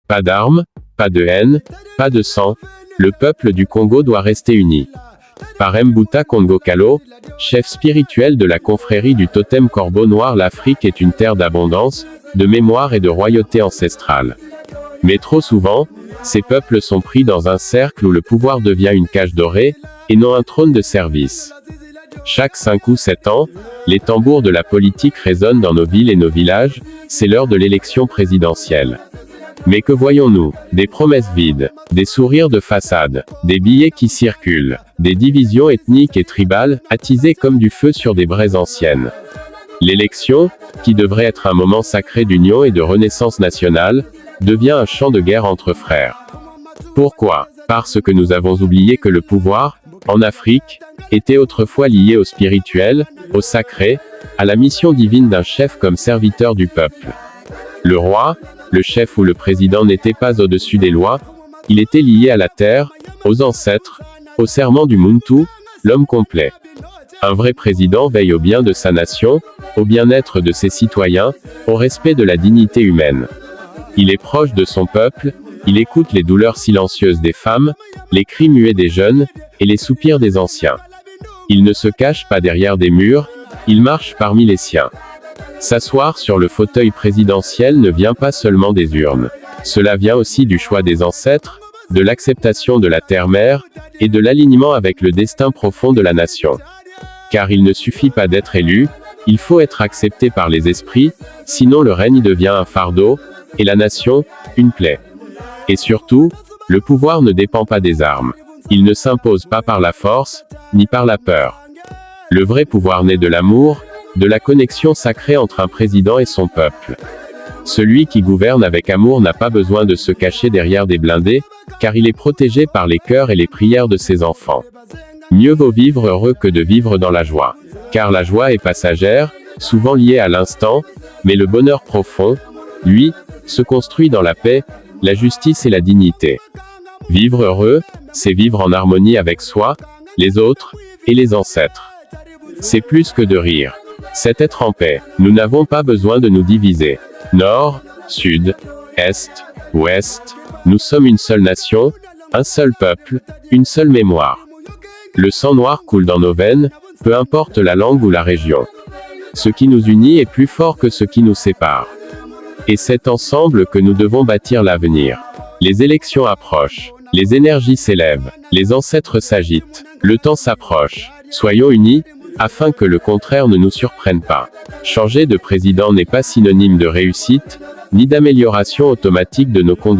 Pas d'armes, pas de haine, pas de sang, le peuple du Congo doit rester uni. Par Mbuta Kongokalo, chef spirituel de la confrérie du totem corbeau noir, l'Afrique est une terre d'abondance, de mémoire et de royauté ancestrale. Mais trop souvent, ces peuples sont pris dans un cercle où le pouvoir devient une cage dorée, et non un trône de service. Chaque 5 ou 7 ans, les tambours de la politique résonnent dans nos villes et nos villages, c'est l'heure de l'élection présidentielle. Mais que voyons-nous? Des promesses vides, des sourires de façade, des billets qui circulent, des divisions ethniques et tribales, attisées comme du feu sur des braises anciennes. L'élection, qui devrait être un moment sacré d'union et de renaissance nationale, devient un champ de guerre entre frères. Pourquoi? Parce que nous avons oublié que le pouvoir, en Afrique, était autrefois lié au spirituel, au sacré, à la mission divine d'un chef comme serviteur du peuple. Le roi, le chef ou le président n'était pas au-dessus des lois, il était lié à la terre, aux ancêtres, au serment du Muntu, l'homme complet. Un vrai président veille au bien de sa nation, au bien-être de ses citoyens, au respect de la dignité humaine. Il est proche de son peuple, il écoute les douleurs silencieuses des femmes, les cris muets des jeunes, et les soupirs des anciens. Il ne se cache pas derrière des murs, il marche parmi les siens. S'asseoir sur le fauteuil présidentiel ne vient pas seulement des urnes. Cela vient aussi du choix des ancêtres, de l'acceptation de la terre-mère, et de l'alignement avec le destin profond de la nation. Car il ne suffit pas d'être élu, il faut être accepté par les esprits, sinon le règne devient un fardeau, et la nation, une plaie. Et surtout, le pouvoir ne dépend pas des armes. Il ne s'impose pas par la force, ni par la peur. Le vrai pouvoir naît de l'amour, de la connexion sacrée entre un président et son peuple. Celui qui gouverne avec amour n'a pas besoin de se cacher derrière des blindés, car il est protégé par les cœurs et les prières de ses enfants. Mieux vaut vivre heureux que de vivre dans la joie. Car la joie est passagère, souvent liée à l'instant, mais le bonheur profond, lui, se construit dans la paix, la justice et la dignité. Vivre heureux, c'est vivre en harmonie avec soi, les autres, et les ancêtres. C'est plus que de rire. C'est être en paix. Nous n'avons pas besoin de nous diviser. Nord, Sud, Est, Ouest, nous sommes une seule nation, un seul peuple, une seule mémoire. Le sang noir coule dans nos veines, peu importe la langue ou la région. Ce qui nous unit est plus fort que ce qui nous sépare. Et c'est ensemble que nous devons bâtir l'avenir. Les élections approchent. Les énergies s'élèvent. Les ancêtres s'agitent. Le temps s'approche. Soyons unis, afin que le contraire ne nous surprenne pas. Changer de président n'est pas synonyme de réussite, ni d'amélioration automatique de nos conditions.